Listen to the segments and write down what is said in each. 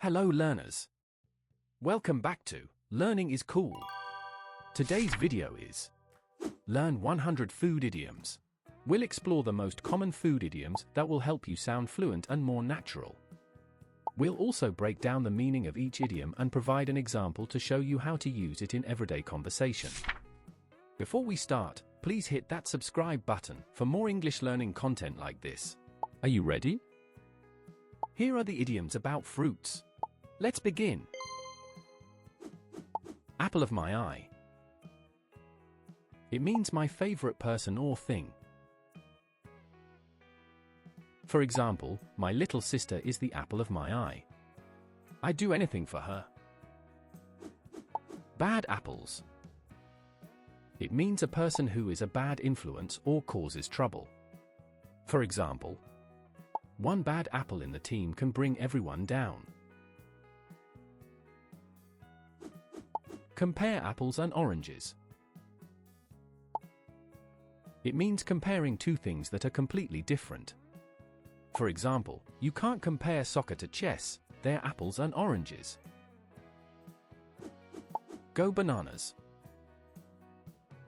Hello learners. Welcome back to Learning is Cool. Today's video is Learn 100 Food Idioms. We'll explore the most common food idioms that will help you sound fluent and more natural. We'll also break down the meaning of each idiom and provide an example to show you how to use it in everyday conversation. Before we start, please hit that subscribe button for more English learning content like this. Are you ready? Here are the idioms about fruits. Let's begin. Apple of my eye. It means my favorite person or thing. For example, my little sister is the apple of my eye. I'd do anything for her. Bad apples. It means a person who is a bad influence or causes trouble. For example, one bad apple in the team can bring everyone down. Compare apples and oranges. It means comparing two things that are completely different. For example, you can't compare soccer to chess, they're apples and oranges. Go bananas.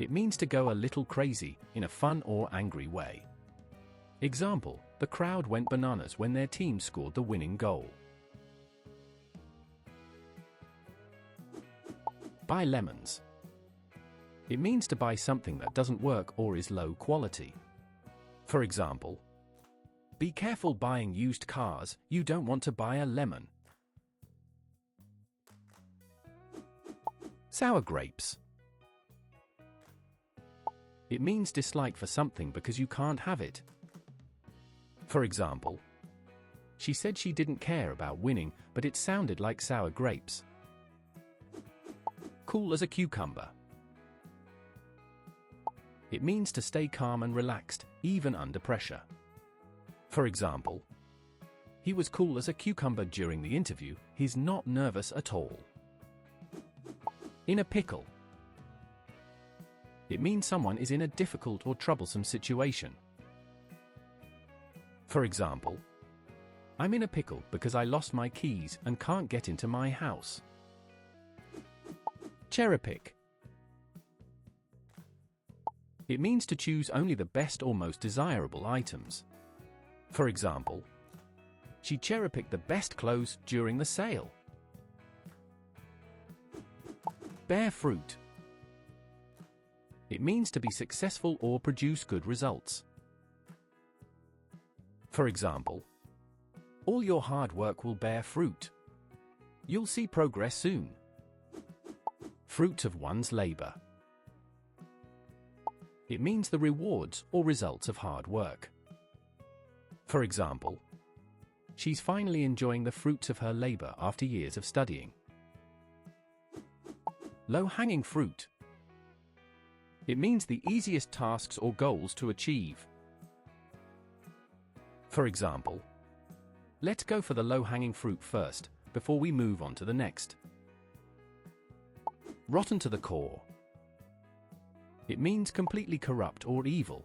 It means to go a little crazy, in a fun or angry way. Example, the crowd went bananas when their team scored the winning goal. Buy lemons. It means to buy something that doesn't work or is low quality. For example, be careful buying used cars, you don't want to buy a lemon. Sour grapes. It means dislike for something because you can't have it. For example, she said she didn't care about winning, but it sounded like sour grapes. Cool as a cucumber. It means to stay calm and relaxed, even under pressure. For example, he was cool as a cucumber during the interview, he's not nervous at all. In a pickle. It means someone is in a difficult or troublesome situation. For example, I'm in a pickle because I lost my keys and can't get into my house. Cherry pick. It means to choose only the best or most desirable items. For example, she cherry-picked the best clothes during the sale. Bear fruit. It means to be successful or produce good results. For example, all your hard work will bear fruit. You'll see progress soon. Fruit of one's labor. It means the rewards or results of hard work. For example, she's finally enjoying the fruits of her labor after years of studying. Low-hanging fruit. It means the easiest tasks or goals to achieve. For example, let's go for the low-hanging fruit first, before we move on to the next. Rotten to the core. It means completely corrupt or evil.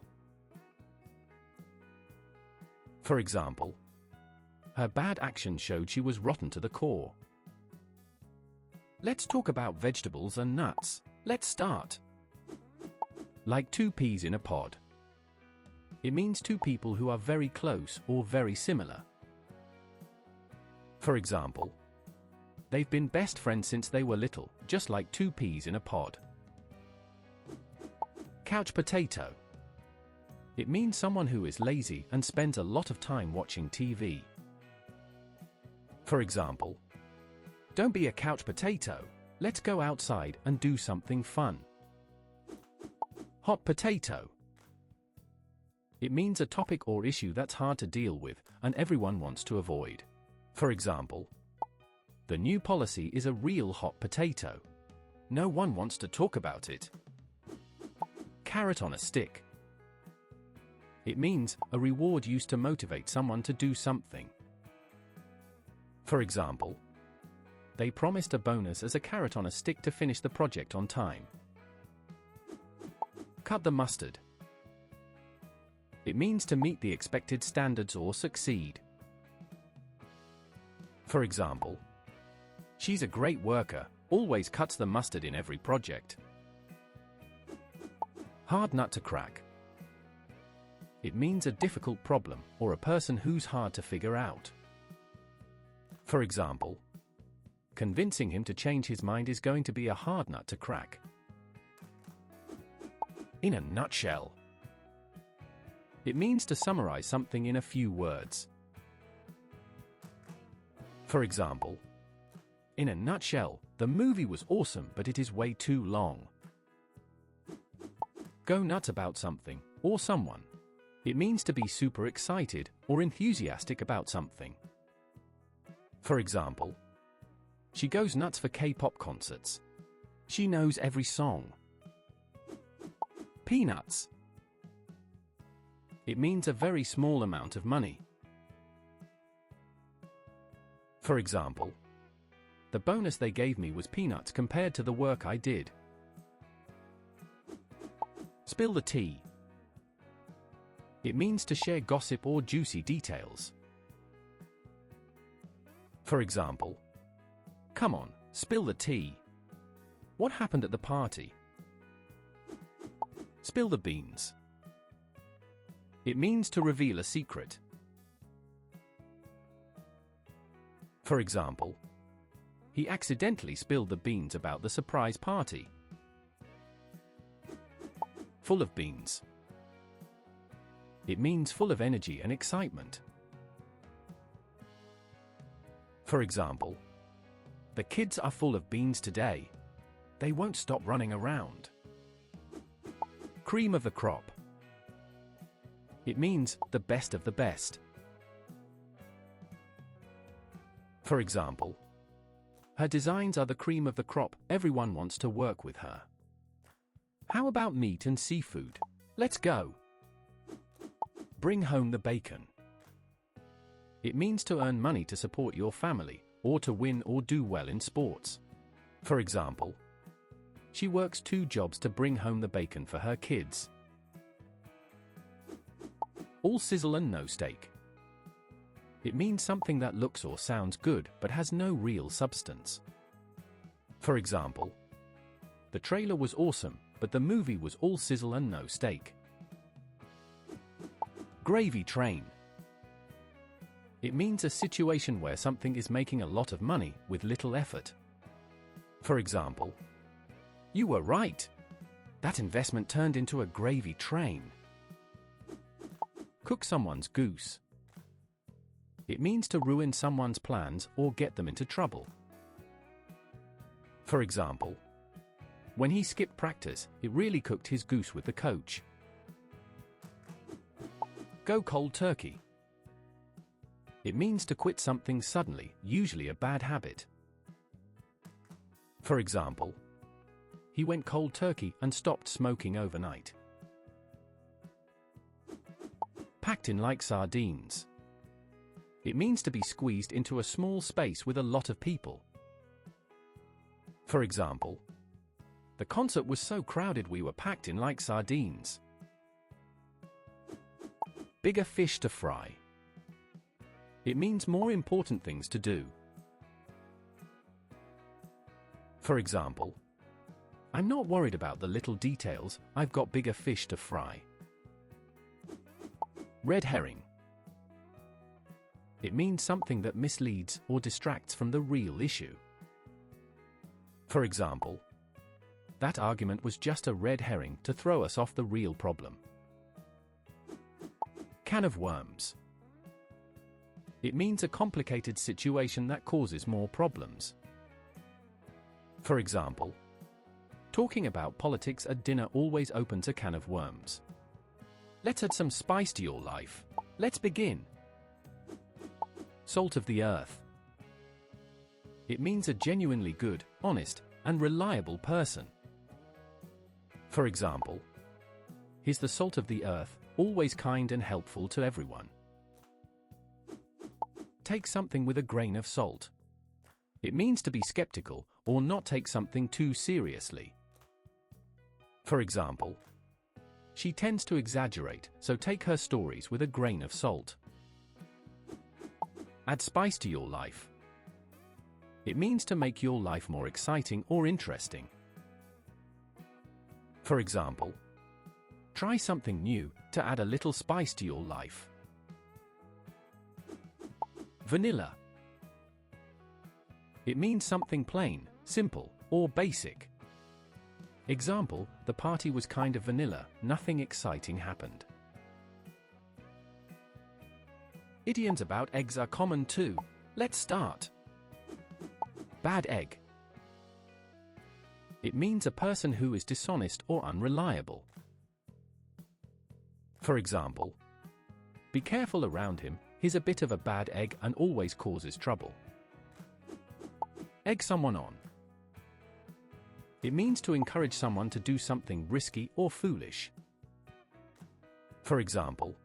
For example, her bad action showed she was rotten to the core. Let's talk about vegetables and nuts. Let's start. Like two peas in a pod. It means two people who are very close or very similar. For example, they've been best friends since they were little, just like two peas in a pod. Couch potato. It means someone who is lazy and spends a lot of time watching TV. For example, don't be a couch potato, let's go outside and do something fun. Hot potato. It means a topic or issue that's hard to deal with and everyone wants to avoid. For example, the new policy is a real hot potato. No one wants to talk about it. Carrot on a stick. It means a reward used to motivate someone to do something. For example, they promised a bonus as a carrot on a stick to finish the project on time. Cut the mustard. It means to meet the expected standards or succeed. For example, She's a great worker, always cuts the mustard in every project. Hard nut to crack. It means a difficult problem or a person who's hard to figure out. For example, convincing him to change his mind is going to be a hard nut to crack. In a nutshell. It means to summarize something in a few words. For example, in a nutshell, the movie was awesome, but it is way too long. Go nuts about something, or someone. It means to be super excited or enthusiastic about something. For example, she goes nuts for K-pop concerts. She knows every song. Peanuts. It means a very small amount of money. For example, the bonus they gave me was peanuts compared to the work I did. Spill the tea. It means to share gossip or juicy details. For example, come on, spill the tea. What happened at the party? Spill the beans. It means to reveal a secret. For example, he accidentally spilled the beans about the surprise party. Full of beans. It means full of energy and excitement. For example, the kids are full of beans today. They won't stop running around. Cream of the crop. It means the best of the best. For example, her designs are the cream of the crop, everyone wants to work with her. How about meat and seafood? Let's go. Bring home the bacon. It means to earn money to support your family, or to win or do well in sports. For example, she works 2 jobs to bring home the bacon for her kids. All sizzle and no steak. It means something that looks or sounds good but has no real substance. For example, the trailer was awesome, but the movie was all sizzle and no steak. Gravy train. It means a situation where something is making a lot of money with little effort. For example, you were right. That investment turned into a gravy train. Cook someone's goose. It means to ruin someone's plans or get them into trouble. For example, when he skipped practice, it really cooked his goose with the coach. Go cold turkey. It means to quit something suddenly, usually a bad habit. For example, he went cold turkey and stopped smoking overnight. Packed in like sardines. It means to be squeezed into a small space with a lot of people. For example, the concert was so crowded we were packed in like sardines. Bigger fish to fry. It means more important things to do. For example, I'm not worried about the little details, I've got bigger fish to fry. Red herring. It means something that misleads or distracts from the real issue. For example, that argument was just a red herring to throw us off the real problem. Can of worms. It means a complicated situation that causes more problems. For example, talking about politics at dinner always opens a can of worms. Let's add some spice to your life. Let's begin. Salt of the earth. It means a genuinely good, honest, and reliable person. For example, he's the salt of the earth, always kind and helpful to everyone. Take something with a grain of salt. It means to be skeptical or not take something too seriously. For example, she tends to exaggerate, so take her stories with a grain of salt. Add spice to your life. It means to make your life more exciting or interesting. For example, try something new to add a little spice to your life. Vanilla. It means something plain, simple, or basic. Example, the party was kind of vanilla, nothing exciting happened. Idioms about eggs are common too. Let's start. Bad egg. It means a person who is dishonest or unreliable. For example, be careful around him, he's a bit of a bad egg and always causes trouble. Egg someone on. It means to encourage someone to do something risky or foolish. For example,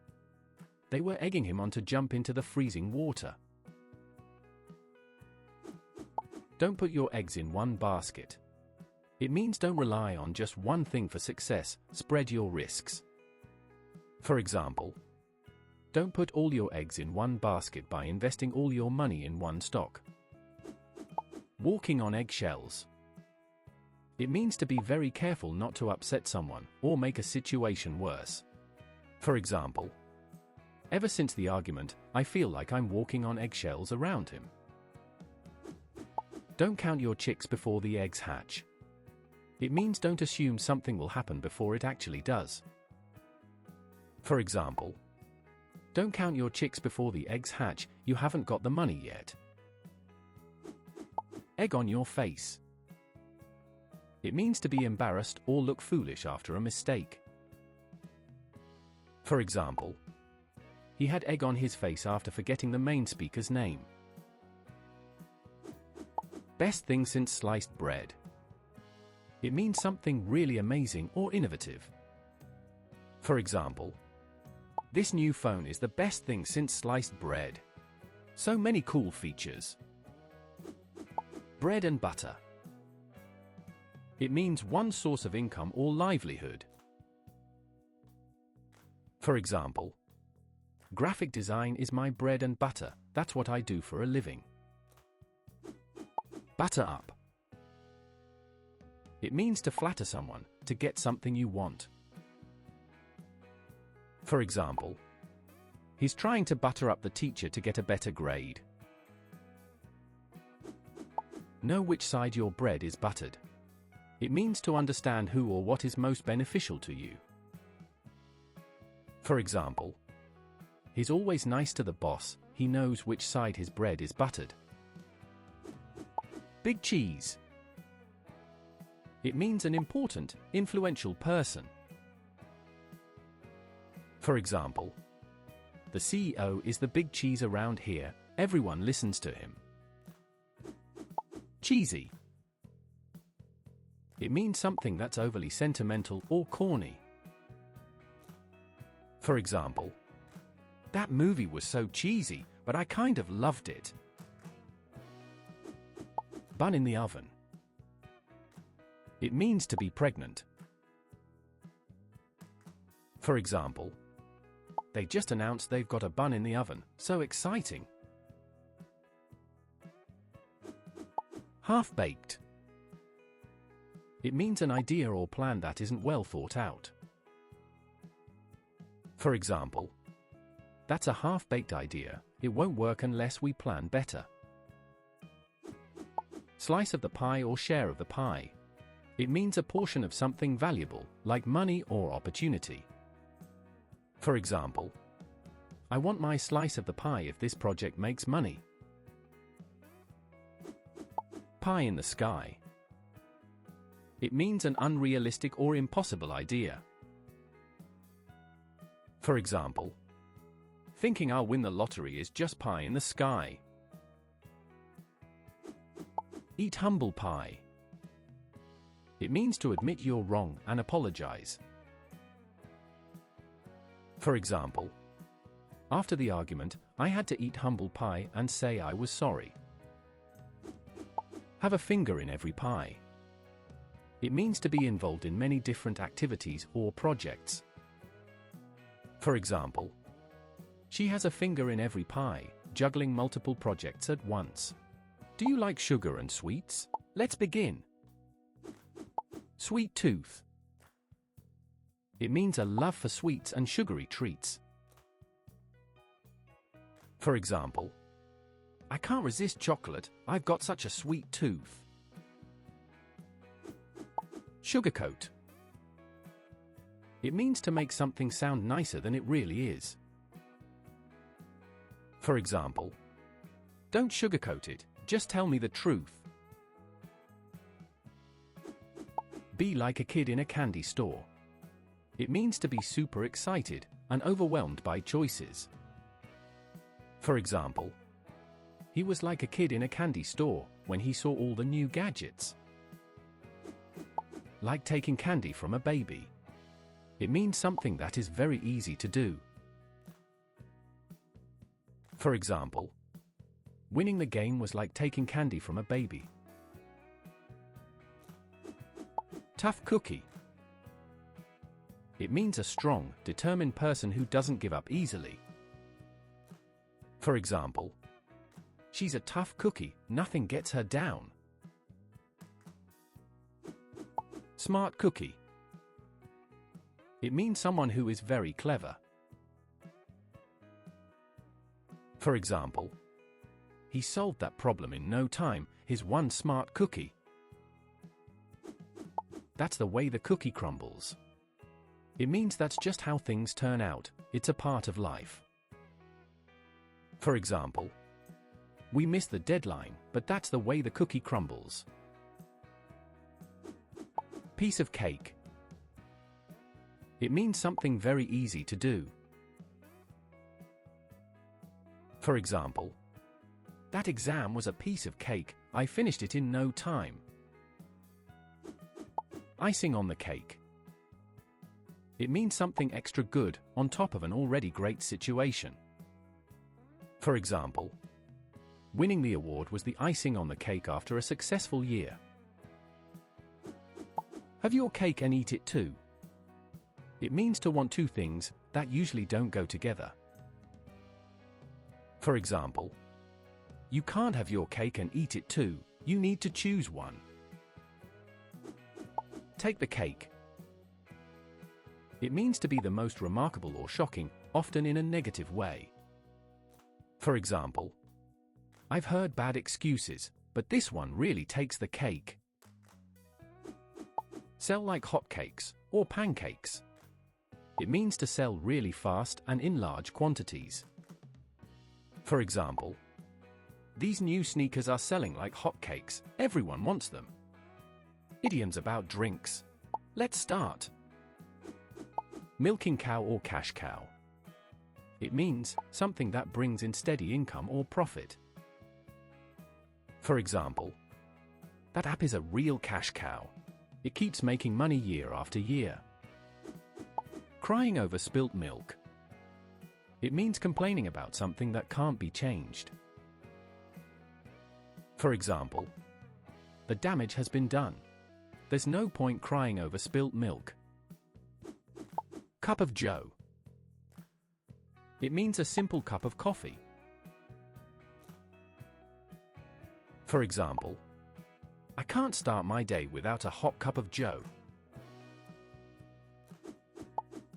they were egging him on to jump into the freezing water. Don't put your eggs in one basket. It means don't rely on just one thing for success, spread your risks. For example, don't put all your eggs in one basket by investing all your money in one stock. Walking on eggshells. It means to be very careful not to upset someone or make a situation worse. For example, ever since the argument, I feel like I'm walking on eggshells around him. Don't count your chicks before the eggs hatch. It means don't assume something will happen before it actually does. For example, don't count your chicks before the eggs hatch, you haven't got the money yet. Egg on your face. It means to be embarrassed or look foolish after a mistake. For example, he had egg on his face after forgetting the main speaker's name. Best thing since sliced bread. It means something really amazing or innovative. For example, this new phone is the best thing since sliced bread. So many cool features. Bread and butter. It means one source of income or livelihood. For example, graphic design is my bread and butter, that's what I do for a living. Butter up. It means to flatter someone, to get something you want. For example, he's trying to butter up the teacher to get a better grade. Know which side your bread is buttered. It means to understand who or what is most beneficial to you. For example, he's always nice to the boss, he knows which side his bread is buttered. Big cheese. It means an important, influential person. For example, the CEO is the big cheese around here, everyone listens to him. Cheesy. It means something that's overly sentimental or corny. For example, that movie was so cheesy, but I kind of loved it. Bun in the oven. It means to be pregnant. For example, they just announced they've got a bun in the oven, so exciting. Half-baked. It means an idea or plan that isn't well thought out. For example, that's a half-baked idea, it won't work unless we plan better. Slice of the pie or share of the pie. It means a portion of something valuable, like money or opportunity. For example, I want my slice of the pie if this project makes money. Pie in the sky. It means an unrealistic or impossible idea. For example, thinking I'll win the lottery is just pie in the sky. Eat humble pie. It means to admit you're wrong and apologize. For example, after the argument, I had to eat humble pie and say I was sorry. Have a finger in every pie. It means to be involved in many different activities or projects. For example, she has a finger in every pie, juggling multiple projects at once. Do you like sugar and sweets? Let's begin. Sweet tooth. It means a love for sweets and sugary treats. For example, I can't resist chocolate, I've got such a sweet tooth. Sugarcoat. It means to make something sound nicer than it really is. For example, don't sugarcoat it, just tell me the truth. Be like a kid in a candy store. It means to be super excited and overwhelmed by choices. For example, he was like a kid in a candy store when he saw all the new gadgets. Like taking candy from a baby. It means something that is very easy to do. For example, winning the game was like taking candy from a baby. Tough cookie. It means a strong, determined person who doesn't give up easily. For example, she's a tough cookie, nothing gets her down. Smart cookie. It means someone who is very clever. For example, he solved that problem in no time, his one smart cookie. That's the way the cookie crumbles. It means that's just how things turn out, it's a part of life. For example, we missed the deadline, but that's the way the cookie crumbles. Piece of cake. It means something very easy to do. For example, that exam was a piece of cake, I finished it in no time. Icing on the cake. It means something extra good, on top of an already great situation. For example, winning the award was the icing on the cake after a successful year. Have your cake and eat it too. It means to want two things that usually don't go together. For example, you can't have your cake and eat it too, you need to choose one. Take the cake. It means to be the most remarkable or shocking, often in a negative way. For example, I've heard bad excuses, but this one really takes the cake. Sell like hotcakes, or pancakes. It means to sell really fast and in large quantities. For example, these new sneakers are selling like hotcakes, everyone wants them. Idioms about drinks. Let's start. Milking cow or cash cow. It means something that brings in steady income or profit. For example, that app is a real cash cow. It keeps making money year after year. Crying over spilt milk. It means complaining about something that can't be changed. For example, the damage has been done. There's no point crying over spilt milk. Cup of joe. It means a simple cup of coffee. For example, I can't start my day without a hot cup of joe.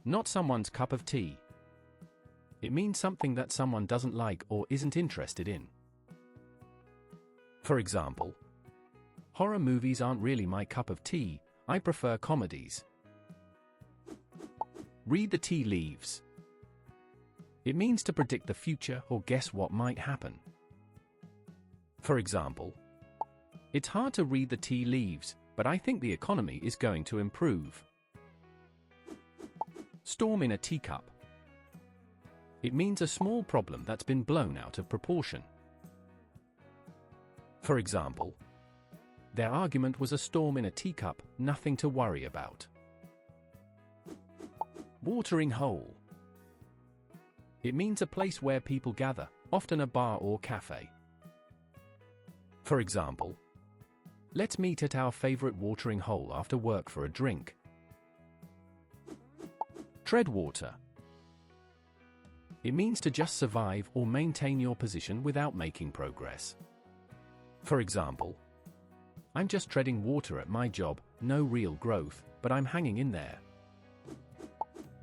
Not someone's cup of tea. It means something that someone doesn't like or isn't interested in. For example, horror movies aren't really my cup of tea, I prefer comedies. Read the tea leaves. It means to predict the future or guess what might happen. For example, it's hard to read the tea leaves, but I think the economy is going to improve. Storm in a teacup. It means a small problem that's been blown out of proportion. For example, their argument was a storm in a teacup, nothing to worry about. Watering hole. It means a place where people gather, often a bar or cafe. For example, let's meet at our favorite watering hole after work for a drink. Tread water. It means to just survive or maintain your position without making progress. For example, I'm just treading water at my job, no real growth, but I'm hanging in there.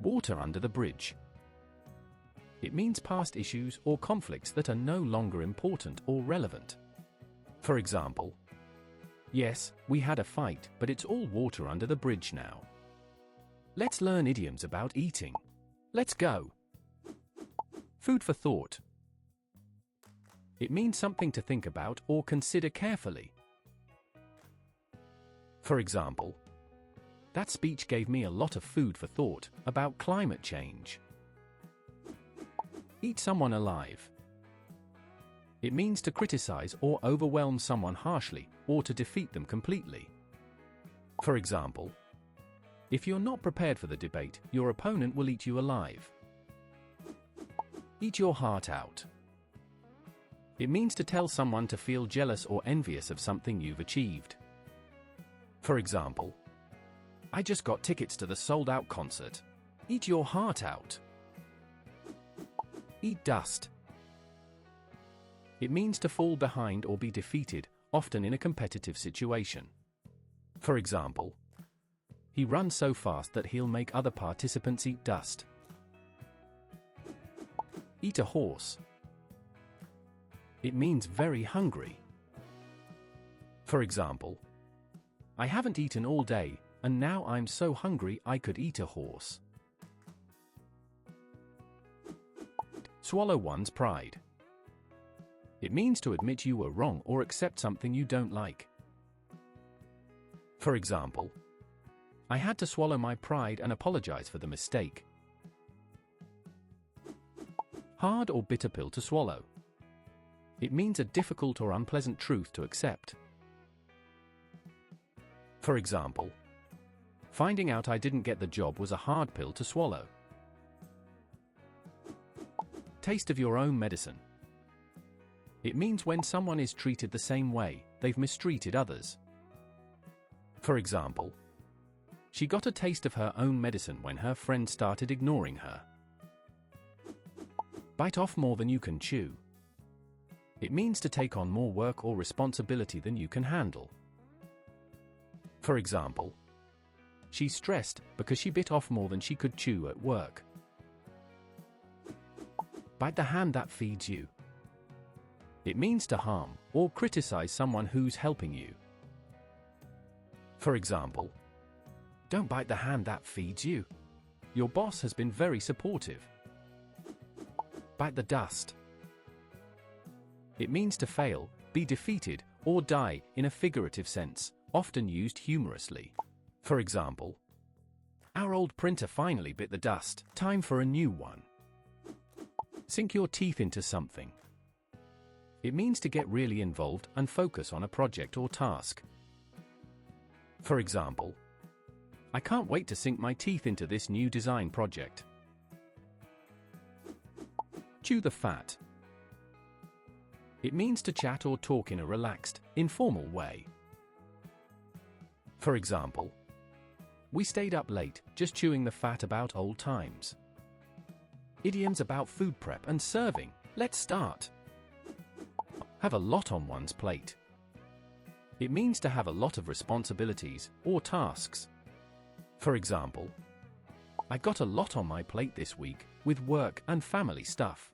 Water under the bridge. It means past issues or conflicts that are no longer important or relevant. For example, yes, we had a fight, but it's all water under the bridge now. Let's learn idioms about eating. Let's go. Food for thought. It means something to think about or consider carefully. For example, that speech gave me a lot of food for thought about climate change. Eat someone alive. It means to criticize or overwhelm someone harshly, or to defeat them completely. For example, if you're not prepared for the debate, your opponent will eat you alive. Eat your heart out. It means to tell someone to feel jealous or envious of something you've achieved. For example, I just got tickets to the sold-out concert. Eat your heart out. Eat dust. It means to fall behind or be defeated, often in a competitive situation. For example, he runs so fast that he'll make other participants eat dust. Eat a horse. It means very hungry. For example, I haven't eaten all day, and now I'm so hungry I could eat a horse. Swallow one's pride. It means to admit you were wrong or accept something you don't like. For example, I had to swallow my pride and apologize for the mistake. Hard or bitter pill to swallow. It means a difficult or unpleasant truth to accept. For example, finding out I didn't get the job was a hard pill to swallow. Taste of your own medicine. It means when someone is treated the same way, they've mistreated others. For example, she got a taste of her own medicine when her friend started ignoring her. Bite off more than you can chew. It means to take on more work or responsibility than you can handle. For example, she's stressed because she bit off more than she could chew at work. Bite the hand that feeds you. It means to harm or criticize someone who's helping you. For example, don't bite the hand that feeds you. Your boss has been very supportive. Bite the dust. It means to fail, be defeated, or die in a figurative sense, often used humorously. For example, our old printer finally bit the dust, time for a new one. Sink your teeth into something. It means to get really involved and focus on a project or task. For example, I can't wait to sink my teeth into this new design project. Chew the fat. It means to chat or talk in a relaxed, informal way. For example, we stayed up late, just chewing the fat about old times. Idioms about food prep and serving. Let's start. Have a lot on one's plate. It means to have a lot of responsibilities or tasks. For example, I got a lot on my plate this week, with work and family stuff.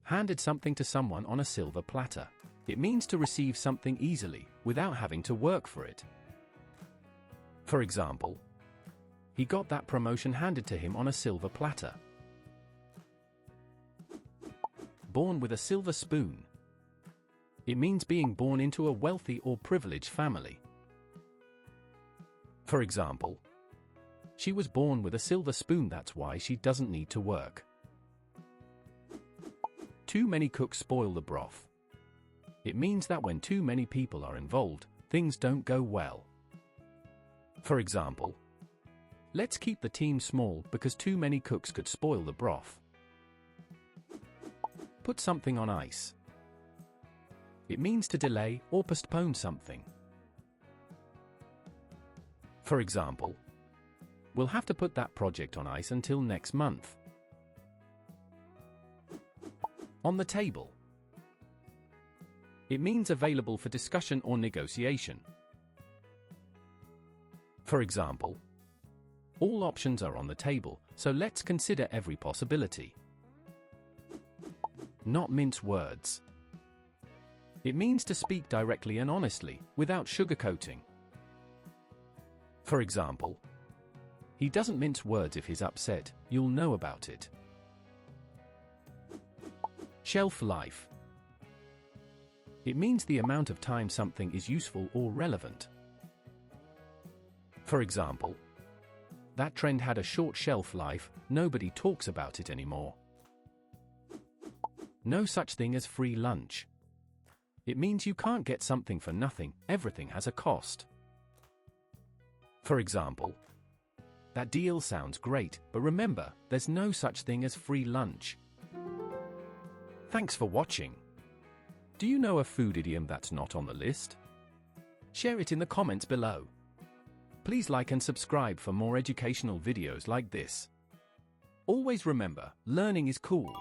Handed something to someone on a silver platter. It means to receive something easily, without having to work for it. For example, he got that promotion handed to him on a silver platter. Born with a silver spoon. It means being born into a wealthy or privileged family. For example, she was born with a silver spoon, that's why she doesn't need to work. Too many cooks spoil the broth. It means that when too many people are involved, things don't go well. For example, let's keep the team small because too many cooks could spoil the broth. Put something on ice. It means to delay or postpone something. For example, we'll have to put that project on ice until next month. On the table. It means available for discussion or negotiation. For example, all options are on the table, so let's consider every possibility. Not mince words. It means to speak directly and honestly, without sugarcoating. For example, he doesn't mince words if he's upset, you'll know about it. Shelf life. It means the amount of time something is useful or relevant. For example, that trend had a short shelf life, nobody talks about it anymore. No such thing as free lunch. It means you can't get something for nothing, everything has a cost. For example, that deal sounds great, but remember, there's no such thing as free lunch. Thanks for watching. Do you know a food idiom that's not on the list? Share it in the comments below. Please like and subscribe for more educational videos like this. Always remember, learning is cool.